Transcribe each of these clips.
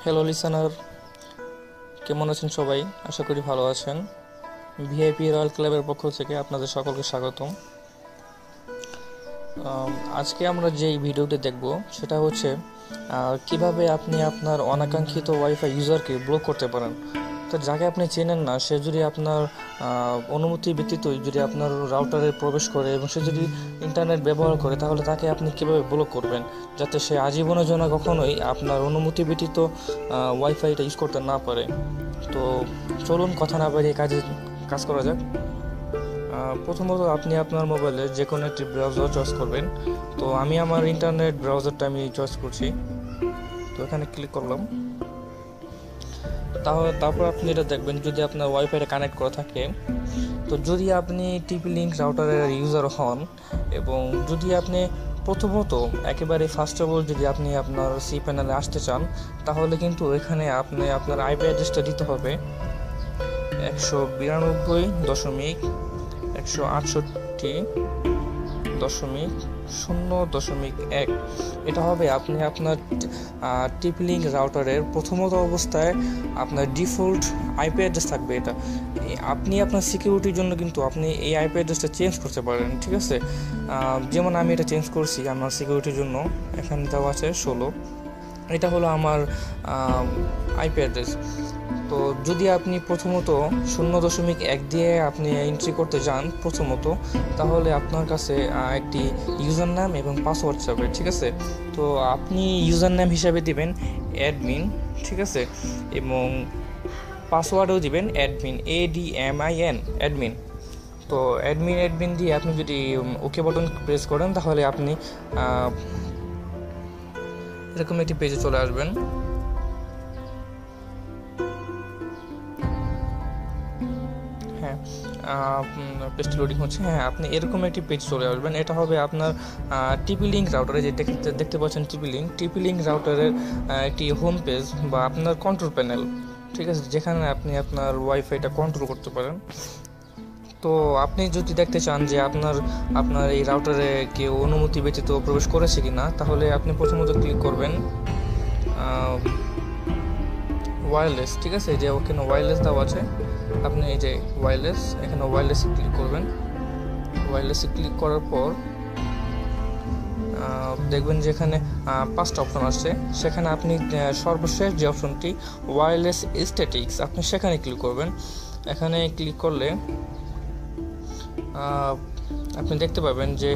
Hello listener, কেমন আছেন সবাই? আশা করি ভালো আছেন। ভিআইপি রয়্যাল ক্লাবের পক্ষ থেকে আপনাদের সকলকে স্বাগতম। আজকে আমরা যেই ভিডিওটি দেখব সেটা হচ্ছে কিভাবে আপনি আপনার অনাকাঙ্ক্ষিত ওয়াইফাই ইউজারকে ব্লক করতে পারেন। তো যাকে আপনি চেনেন না, সে যদি আপনার অনুমতি ব্যতীতই যদি আপনার রাউটারে প্রবেশ করে এবং সে যদি ইন্টারনেট ব্যবহার করে, তাহলে তাকে আপনি কীভাবে ব্লক করবেন যাতে সে আজীবনের জন্য কখনোই আপনার অনুমতি ব্যতীত ওয়াইফাইটা ইউজ করতে না পারে। তো চলুন কথা না বাড়িয়ে কাজ করা যাক। প্রথমত আপনি আপনার মোবাইলে যে কোনো একটি ব্রাউজার চয়েস করবেন। তো আমি আমার ইন্টারনেট ব্রাউজারটা আমি চয়েস করছি, তো এখানে ক্লিক করলাম। তারপর আপনি এটা দেখবেন যদি আপনার ওয়াইফাইটা কানেক্ট করা থাকে। তো যদি আপনি টিপি লিঙ্ক রাউটারের ইউজার হন এবং যদি আপনি প্রথমত একেবারে ফার্স্ট অফ অল যদি আপনি আপনার সি প্যানেলে আসতে চান, তাহলে কিন্তু এখানে আপনি আপনার আইপি অ্যাড্রেসটা দিতে হবে 192.168.0.1। এটা হবে আপনি আপনার টিপি লিঙ্ক রাউটারের প্রথমত অবস্থায় আপনার ডিফল্ট আইপি অ্যাড্রেস থাকবে। এটা আপনি আপনার সিকিউরিটির জন্য কিন্তু আপনি এই আইপি অ্যাড্রেসটা চেঞ্জ করতে পারেন, ঠিক আছে? যেমন আমি এটা চেঞ্জ করছি আমার সিকিউরিটির জন্য। এখানে দেওয়া আছে 16, এটা হলো আমার আইপি অ্যাড্রেস। তো যদি আপনি প্রথমত 0.1 দিয়ে আপনি এন্ট্রি করতে যান প্রথমত, তাহলে আপনার কাছে একটি ইউজার নাম এবং পাসওয়ার্ড চাবে, ঠিক আছে? তো আপনি ইউজার নাম হিসাবে দিবেন অ্যাডমিন, ঠিক আছে? এবং পাসওয়ার্ডও দিবেন অ্যাডমিন, ADMIN, অ্যাডমিন। তো অ্যাডমিন দিয়ে আপনি যদি ওকে বাটন প্রেস করেন, তাহলে আপনি এরকম একটি পেজে চলে আসবেন। পেজটি লোডিং হচ্ছে। আপনি এরকম একটি পেজ চলে আসবেন। এটা হবে আপনার টিপি লিঙ্ক রাউটারে, যে দেখতে পাচ্ছেন টিপি লিঙ্ক রাউটারের একটি হোম পেজ বা আপনার কন্ট্রোল প্যানেল, ঠিক আছে, যেখানে আপনি আপনার ওয়াইফাইটা কন্ট্রোল করতে পারেন। তো আপনি যদি দেখতে চান যে আপনার এই রাউটারে কেউ অনুমতি ব্যতীত প্রবেশ করেছে কিনা, তাহলে আপনি প্রথমত ক্লিক করবেন ওয়্যারলেস, ঠিক আছে? যে ওখানে ওয়্যারলেস দেওয়া আছে, আপনি এই যে ওয়্যারলেস, এখানে ওয়্যারলেসে ক্লিক করবেন। ওয়্যারলেসে ক্লিক করার পর দেখবেন যে এখানে 5টা অপশন আসছে। সেখানে আপনি সর্বশেষ যে অপশনটি ওয়্যারলেস স্ট্যাটিক্স, আপনি সেখানে ক্লিক করবেন। এখানে ক্লিক করলে আপনি দেখতে পাবেন যে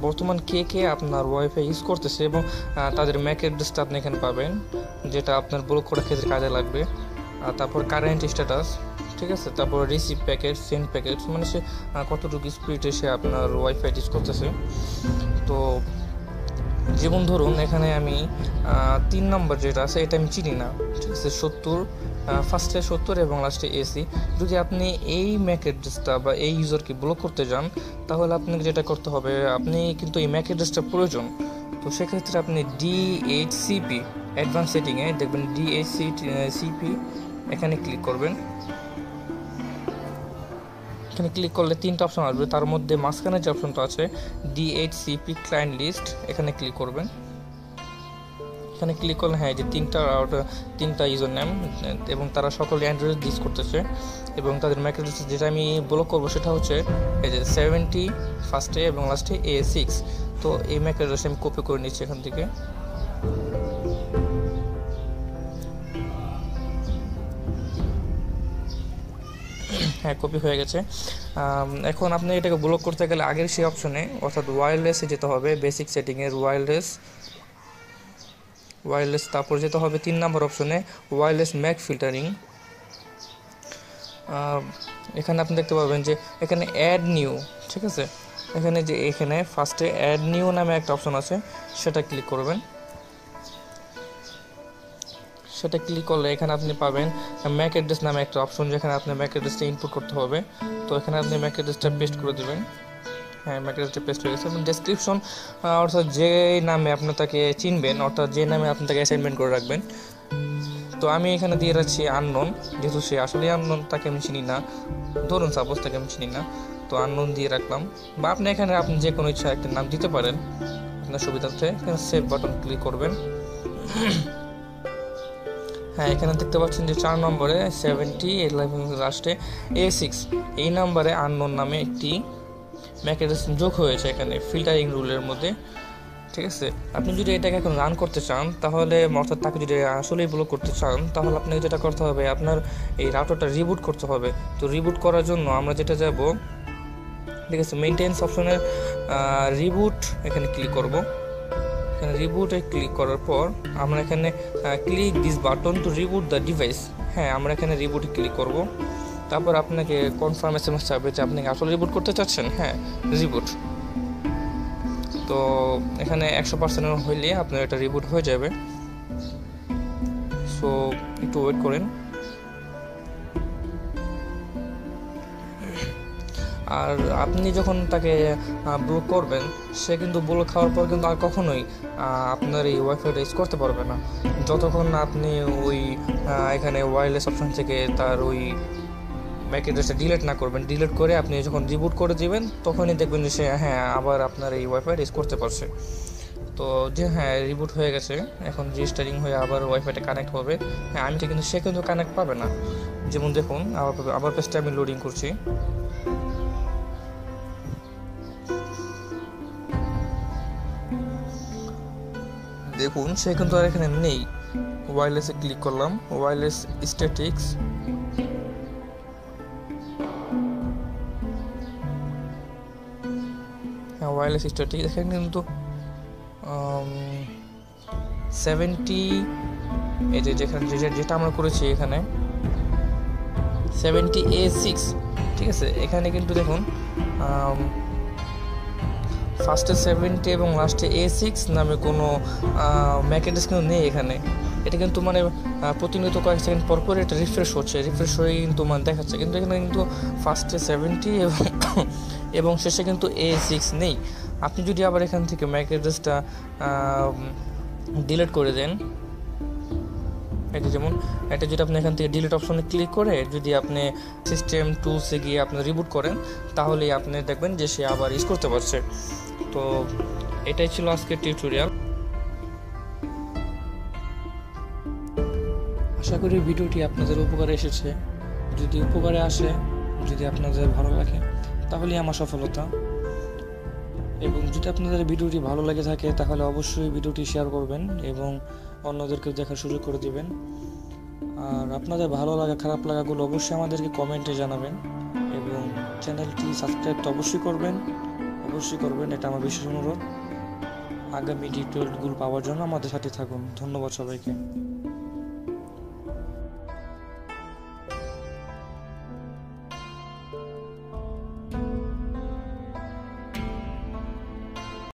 বর্তমান কে আপনার ওয়াইফাই ইউজ করতেছে এবং তাদের ম্যাক অ্যাড্রেসটা আপনি এখানে পাবেন, যেটা আপনার ব্লক করার ক্ষেত্রে কাজে লাগবে। তারপর কারেন্ট স্ট্যাটাস, ঠিক আছে? তারপর রিসিভ প্যাকেট, সেন্ড প্যাকেট, মানে সে কতটুকু স্পিডে সে আপনার ওয়াইফাই ইউজ করতেছে। তো যেমন ধরুন এখানে আমি 3 নম্বর যেটা আছে এটা আমি চিনি না, ঠিক আছে? 70, ফার্স্টে 70 এবং লাস্টে AC। যদি আপনি এই ম্যাক অ্যাড্রেসটা বা এই ইউজারকে ব্লক করতে যান, তাহলে আপনাকে যেটা করতে হবে, আপনি কিন্তু এই ম্যাক অ্যাড্রেসটা প্রয়োজন। তো সেক্ষেত্রে আপনি DHCP অ্যাডভান্স সেটিংয়ে দেখবেন DHCP, এখানে ক্লিক করবেন। এখানে ক্লিক করলে 3টা অপশন আসবে, তার মধ্যে মাঝখানে যে অপশনটা আছে DHCP ক্লায়েন্ট লিস্ট, এখানে ক্লিক করবেন। এখানে ক্লিক করলে এই যে 3টা ইউজার নেম এবং তারা সকলে অ্যান্ড্রয়েড ইউজ করতেছে এবং তাদের ম্যাক অ্যাড্রেস যেটা আমি ব্লক করবো সেটা হচ্ছে এই যে 70 ফার্স্টে এবং লাস্টে A6। তো এই ম্যাক অ্যাড্রেস আমি কপি করে নিচ্ছি এখান থেকে। কপি হয়ে গেছে। এখন আপনি এটাকে ব্লক করতে গেলে আগের সেই অপশনে অর্থাৎ ওয়্যারলেসে যেতে হবে, বেসিক সেটিংয়ের ওয়্যারলেস, তারপর যেতে হবে 3 নম্বর অপশনে ওয়্যারলেস ম্যাক ফিল্টারিং। এখানে আপনি দেখতে পাবেন যে এখানে অ্যাড নিউ, ঠিক আছে? এখানে ফার্স্টে অ্যাড নিউ নামে একটা অপশন আছে, সেটা ক্লিক করবেন। সেটা ক্লিক করলে এখানে আপনি পাবেন ম্যাক অ্যাড্রেস নামে একটা অপশন, যেখানে আপনার ম্যাক অ্যাড্রেসটা ইনপুট করতে হবে। তো এখানে আপনি ম্যাক অ্যাড্রেসটা পেস্ট করে দেবেন। ম্যাক অ্যাড্রেসটা পেস্ট হয়ে গেছে এবং ডেসক্রিপশন, অর্থাৎ যে নামে আপনি তাকে চিনবেন, অর্থাৎ যে নামে আপনি তাকে অ্যাসাইনমেন্ট করে রাখবেন। তো আমি এখানে দিয়ে রাখছি আননোন, যেহেতু সে আসলে আননোন, তাকে আমি চিনি না, ধরুন সাপোজ তাকে আমি চিনি না, তো আননোন দিয়ে রাখলাম। বা আপনি এখানে যে কোনো ইচ্ছা একটা নাম দিতে পারেন আপনার সুবিধার্থে। এখানে সেভ বাটন ক্লিক করবেন। হ্যাঁ, এখানে দেখতে পাচ্ছেন যে 4 নম্বরে 70 লাস্টে A6 এই নাম্বারে আননোন নামে একটি ম্যাক অ্যাড্রেস যোগ হয়েছে এখানে ফিল্টারিং রুলের মধ্যে। ঠিক আছে, আপনি যদি এটাকে এখন রান করতে চান তাহলে, অর্থাৎ তাকে যদি আসলেই ব্লক করতে চান তাহলে আপনাকে যেটা করতে হবে, আপনার এই রাউটারটা রিবুট করতে হবে। তো রিবুট করার জন্য আমরা যেটা যাব, ঠিক আছে, মেইনটেন্স অপশনের রিবুট এখানে ক্লিক করব। এখানে রিবুটে ক্লিক করার পর আমরা এখানে click this button to reboot the device. হ্যাঁ, আমরা এখানে রিবুটে ক্লিক করব। তারপর আপনাকে কনফার্ম এসএমএস চাইবে যে আপনি আসলে রিবুট করতে চাচ্ছেন। হ্যাঁ, রিবুট। তো এখানে 100% হইলে আপনার এটা রিবুট হয়ে যাবে। সো একটু ওয়েট করেন। আর আপনি যখন তাকে ব্লক করবেন, সে কিন্তু ব্লক খাওয়ার পর কিন্তু আর কখনোই আপনার এই ওয়াইফাইটা ইউজ করতে পারবে না, যতক্ষণ না আপনি ওই এখানে ওয়্যারলেস অপশন থেকে তার ওই ম্যাক অ্যাড্রেসটা ডিলিট না করবেন। ডিলিট করে আপনি যখন রিবুট করে দিবেন তখনই দেখবেন যে সে আবার আপনার এই ওয়াইফাইটা ইউজ করতে পারছে। তো যে রিবুট হয়ে গেছে, এখন রেজিস্টারিং হয়ে আবার ওয়াইফাইটা কানেক্ট হবে। আমি কিন্তু সে কিন্তু কানেক্ট পাবে না। যেমন দেখুন, আবার পেজটা আমি লোডিং করছি। দেখুন, সে কিন্তু আর এখানে নেই। ওয়্যারলেসে ক্লিক করলাম, ওয়্যারলেস স্ট্যাটিক্স, ওয়্যারলেস স্ট্যাটিক্স এখানে কিন্তু 70, এই যেখানে যেটা আমরা করেছি এখানে 70A6, ঠিক আছে। এখানে কিন্তু দেখুন ফার্স্টে 70 এবং লাস্টে A6 নামে কোনো ম্যাক অ্যাড্রেস কিন্তু নেই এখানে। এটা কিন্তু মানে প্রতিনিয়ত কয়েক সেকেন্ড পর পর এটা রিফ্রেশ হচ্ছে, রিফ্রেশ হয়ে কিন্তু মানে দেখাচ্ছে, কিন্তু এখানে কিন্তু ফার্স্টে 70 এবং শেষে কিন্তু A6 নেই। আপনি যদি আবার এখান থেকে ম্যাক অ্যাড্রেসটা ডিলিট করে দেন, এটা যেমন এটা যদি আপনি এখান থেকে ডিলিট অপশনে ক্লিক করে যদি আপনি সিস্টেম টুলসে গিয়ে আপনি রিবুট করেন, তাহলেই আপনি দেখবেন যে সে আবার ইউজ করতে পারছে। তো এটাই ছিল আজকের টিউটোরিয়াল। আশা করি ভিডিওটি আপনাদের উপকারে এসেছে। যদি উপকারে আসে, যদি আপনাদের ভালো লাগে, তাহলেই আমার সফলতা। এবং যদি আপনাদের ভিডিওটি ভালো লেগে থাকে তাহলে অবশ্যই ভিডিওটি শেয়ার করবেন এবং অন্যদেরকে দেখার সুযোগ করে দিবেন। আর আপনাদের ভালো লাগা খারাপ লাগাগুলো অবশ্যই আমাদেরকে কমেন্টে জানাবেন এবং চ্যানেলটি সাবস্ক্রাইব তো অবশ্যই করবেন, এটা আমার বিশেষ অনুরোধ। আগামী টিউটোরিয়ালগুলো পাওয়ার জন্য আমাদের সাথে থাকুন। ধন্যবাদ সবাইকে।